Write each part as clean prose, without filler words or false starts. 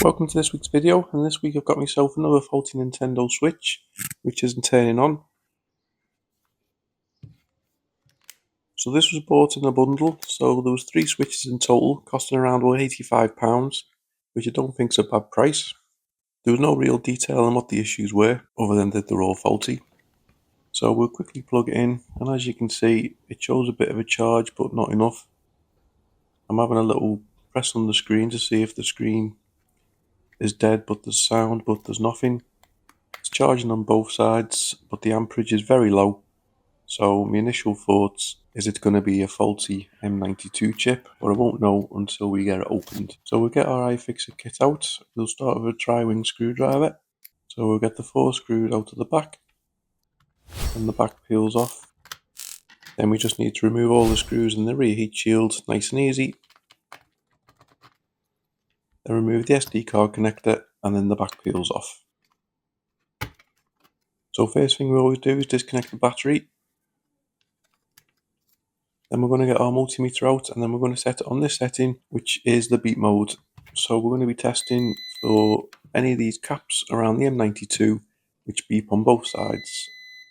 Welcome to this week's video, and this week I've got myself another faulty Nintendo Switch, which isn't turning on. So this was bought in a bundle, so there was 3 switches in total, costing around £85, which I don't think's a bad price. There was no real detail on what the issues were, other than that they're all faulty. So we'll quickly plug it in, and as you can see, it shows a bit of a charge, but not enough. I'm having a little press on the screen to see if the screen is dead, but there's sound, but there's nothing. It's charging on both sides, but the amperage is very low. So my initial thoughts is it's going to be a faulty M92 chip, but I won't know until we get it opened. So we'll get our iFixit kit out. We'll start with a tri-wing screwdriver. So we'll get the 4 screws out of the back, and the back peels off. Then we just need to remove all the screws in the rear heat shield, nice and easy. Then remove the SD card connector, and then the back peels off. So first thing we always do is disconnect the battery. Then we're going to get our multimeter out, and then we're going to set it on this setting, which is the beep mode. So we're going to be testing for any of these caps around the M92 which beep on both sides.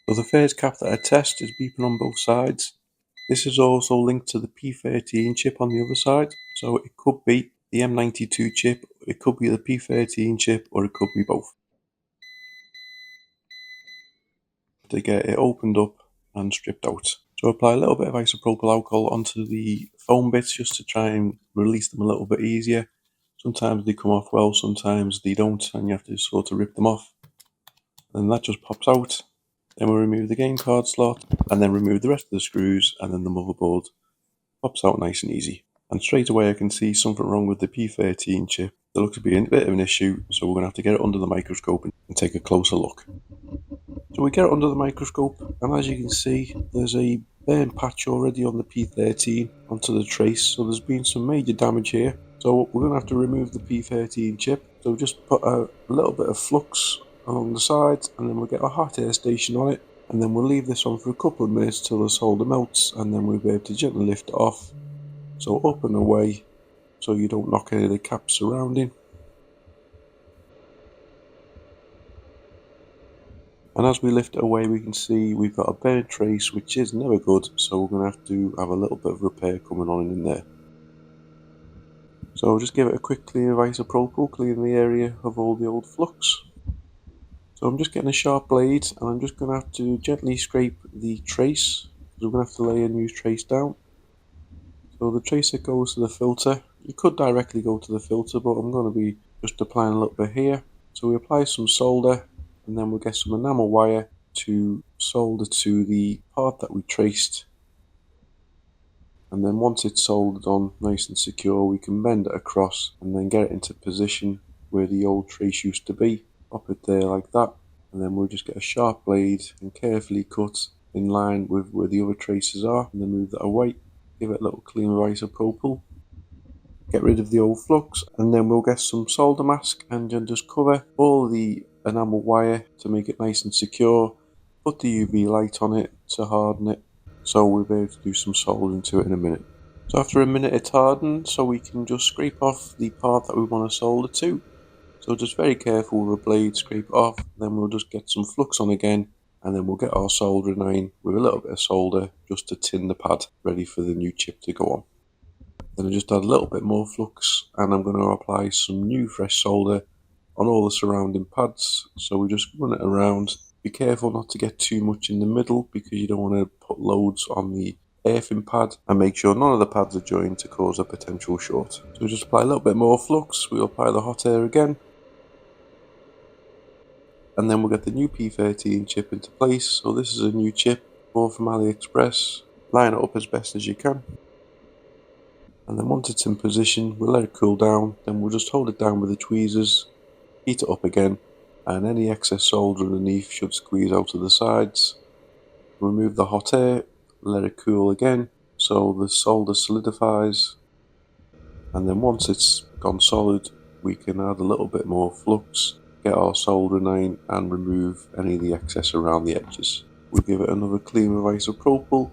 So the first cap that I test is beeping on both sides. This is also linked to the P13 chip on the other side, so it could be the M92 chip, it could be the P13 chip, or it could be both. To get it opened up and stripped out. So apply a little bit of isopropyl alcohol onto the foam bits just to try and release them a little bit easier. Sometimes they come off well, sometimes they don't, and you have to sort of rip them off. And that just pops out. Then we'll remove the game card slot, and then remove the rest of the screws, and then the motherboard pops out nice and easy. And straight away I can see something wrong with the P13 chip. There looks to be a bit of an issue, so we're going to have to get it under the microscope and take a closer look. So we get it under the microscope, and as you can see, there's a burn patch already on the P13 onto the trace, so there's been some major damage here. So we're going to have to remove the P13 chip. So just put a little bit of flux along the sides, and then we'll get a hot air station on it, and then we'll leave this on for a couple of minutes till the solder melts, and then we'll be able to gently lift it off. So up and away, so you don't knock any of the caps surrounding. And as we lift it away, we can see we've got a burn trace, which is never good, so we're going to have a little bit of repair coming on in there. So I'll just give it a quick clean of isopropyl, clean the area of all the old flux. So I'm just getting a sharp blade, and I'm just going to have to gently scrape the trace, because we're going to have to lay a new trace down. So the trace that goes to the filter, you could directly go to the filter, but I'm going to be just applying a little bit here. So we apply some solder, and then we'll get some enamel wire to solder to the part that we traced. And then once it's soldered on nice and secure, we can bend it across and then get it into position where the old trace used to be. Pop it there like that, and then we'll just get a sharp blade and carefully cut in line with where the other traces are, and then move that away. Give it a little clean of isopropyl. Get rid of the old flux, and then we'll get some solder mask and then just cover all the enamel wire to make it nice and secure. Put the UV light on it to harden it, so we'll be able to do some soldering to it in a minute. So after a minute it's hardened, so we can just scrape off the part that we want to solder to. So just very careful with a blade, scrape it off, then we'll just get some flux on again, and then we'll get our soldering iron with a little bit of solder just to tin the pad, ready for the new chip to go on. Then I just add a little bit more flux, and I'm going to apply some new fresh solder on all the surrounding pads. So we just run it around. Be careful not to get too much in the middle, because you don't want to put loads on the earthing pad, and make sure none of the pads are joined to cause a potential short. So we just apply a little bit more flux, we'll apply the hot air again, and then we'll get the new P13 chip into place. So this is a new chip, bought from AliExpress. Line it up as best as you can. And then once it's in position, we'll let it cool down, then we'll just hold it down with the tweezers, heat it up again, and any excess solder underneath should squeeze out of the sides. Remove the hot air, let it cool again, so the solder solidifies, and then once it's gone solid, we can add a little bit more flux, get our soldering iron, and remove any of the excess around the edges. We'll give it another clean of isopropyl.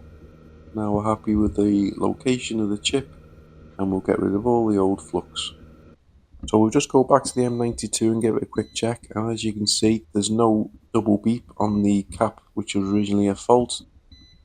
Now we're happy with the location of the chip, and we'll get rid of all the old flux. So we'll just go back to the M92 and give it a quick check, and as you can see there's no double beep on the cap, which was originally a fault,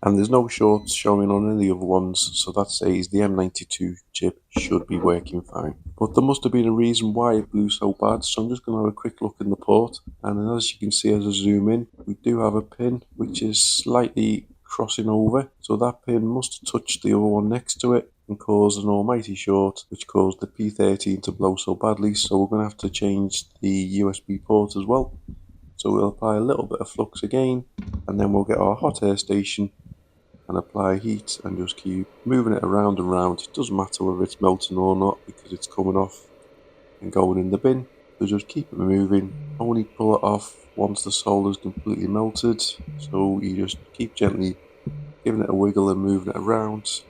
and there's no shorts showing on any of the other ones, so that says the M92 chip should be working fine. But there must have been a reason why it blew so bad, so I'm just going to have a quick look in the port, and then as you can see as I zoom in, we do have a pin which is slightly crossing over, so that pin must have touched the other one next to it and caused an almighty short, which caused the P13 to blow so badly, so we're going to have to change the USB port as well. So we'll apply a little bit of flux again, and then we'll get our hot air station and apply heat and just keep moving it around and round. It doesn't matter whether it's melting or not because it's coming off and going in the bin. So just keep it moving, only pull it off once the solder is completely melted. So you just keep gently giving it a wiggle and moving it around.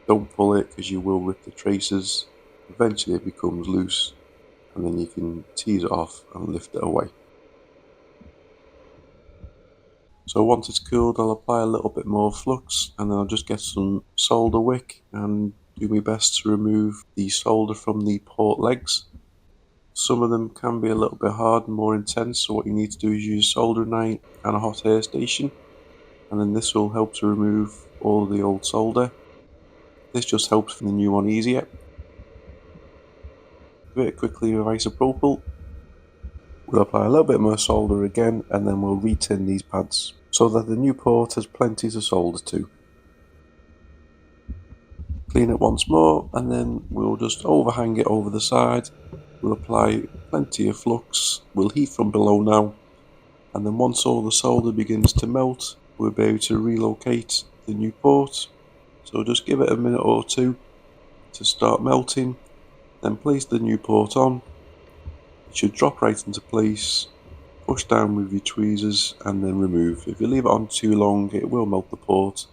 Don't pull it because you will rip the traces. Eventually it becomes loose and then you can tease it off and lift it away. So once it's cooled, I'll apply a little bit more flux and then I'll just get some solder wick and do my best to remove the solder from the port legs. Some of them can be a little bit hard and more intense, so what you need to do is use a soldering iron and a hot air station, and then this will help to remove all of the old solder. This just helps for the new one easier. Do it quickly with isopropyl. We'll apply a little bit more solder again and then we'll retin these pads so that the new port has plenty to solder to. Clean it once more and then we'll just overhang it over the side. We'll apply plenty of flux. We'll heat from below now, and then once all the solder begins to melt, we'll be able to relocate the new port. So just give it a minute or two to start melting, then place the new port on. It should drop right into place. Push down with your tweezers and then remove. If you leave it on too long, it will melt the port.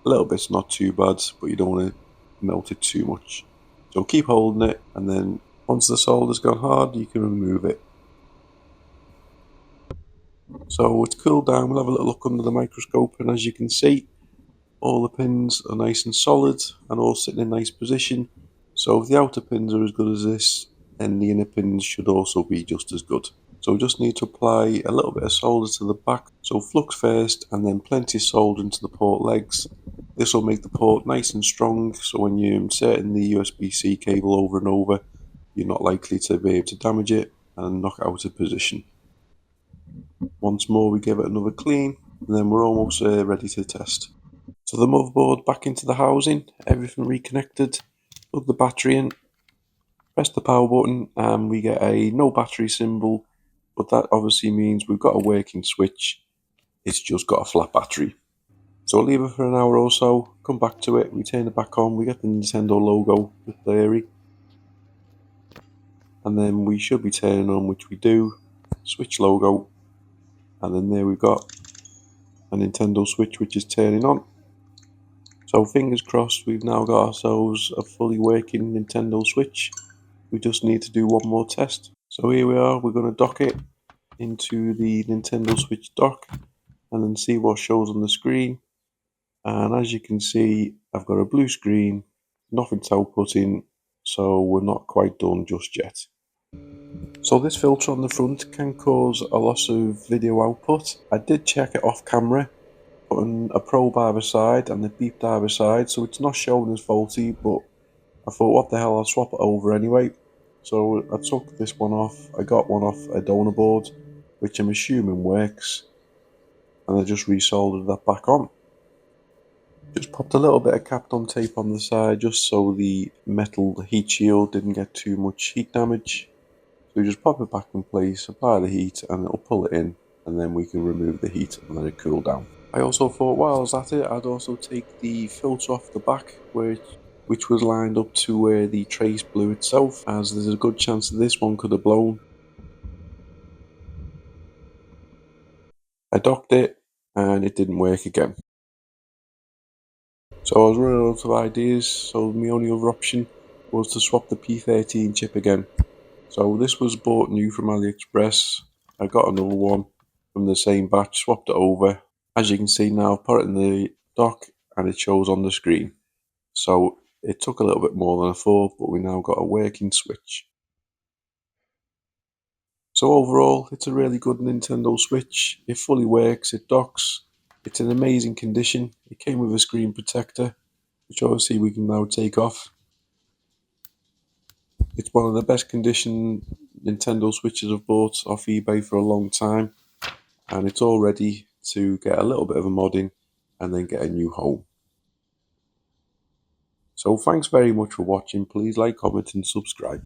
A little bit's not too bad, but you don't want to melt it too much. So keep holding it, and then once the solder's gone hard, you can remove it. So it's cooled down, we'll have a little look under the microscope, and as you can see, all the pins are nice and solid and all sitting in nice position. So if the outer pins are as good as this, then the inner pins should also be just as good. So we just need to apply a little bit of solder to the back. So flux first and then plenty of solder into the port legs. This will make the port nice and strong, so when you're inserting the USB-C cable over and over, you're not likely to be able to damage it and knock it out of position. Once more we give it another clean and then we're almost ready to test. So the motherboard back into the housing, everything reconnected, plug the battery in, press the power button and we get a no battery symbol, but that obviously means we've got a working switch, it's just got a flat battery. So I'll leave it for an hour or so, come back to it, we turn it back on, we get the Nintendo logo with blurry, and then we should be turning on, which we do, switch logo, and then there we've got a Nintendo Switch which is turning on. So fingers crossed, we've now got ourselves a fully working Nintendo Switch. We just need to do one more test. So here we are, we're going to dock it into the Nintendo Switch dock and then see what shows on the screen. And as you can see, I've got a blue screen, nothing's outputting, so we're not quite done just yet. So this filter on the front can cause a loss of video output. I did check it off camera, putting a probe either side and the beep either side, so it's not showing as faulty, but I thought what the hell, I'll swap it over anyway. So I took this one off, I got one off a donor board, which I'm assuming works, and I just resoldered that back on. Just popped a little bit of Kapton tape on the side just so the metal heat shield didn't get too much heat damage. So we just pop it back in place, apply the heat and it'll pull it in, and then we can remove the heat and let it cool down. I also thought while I was at it, I'd also take the filter off the back which was lined up to where the trace blew itself, as there's a good chance that this one could have blown. I docked it and it didn't work again. So I was running out of ideas, so my only other option was to swap the P13 chip again. So this was bought new from AliExpress. I got another one from the same batch, swapped it over. As you can see now, I've put it in the dock and it shows on the screen. So it took a little bit more than I thought, but we now got a working switch. So overall, it's a really good Nintendo Switch. It fully works, it docks, it's in amazing condition. It came with a screen protector, which obviously we can now take off. It's one of the best condition Nintendo Switches I've bought off eBay for a long time, and it's all ready to get a little bit of a modding and then get a new home. So thanks very much for watching. Please like, comment and subscribe.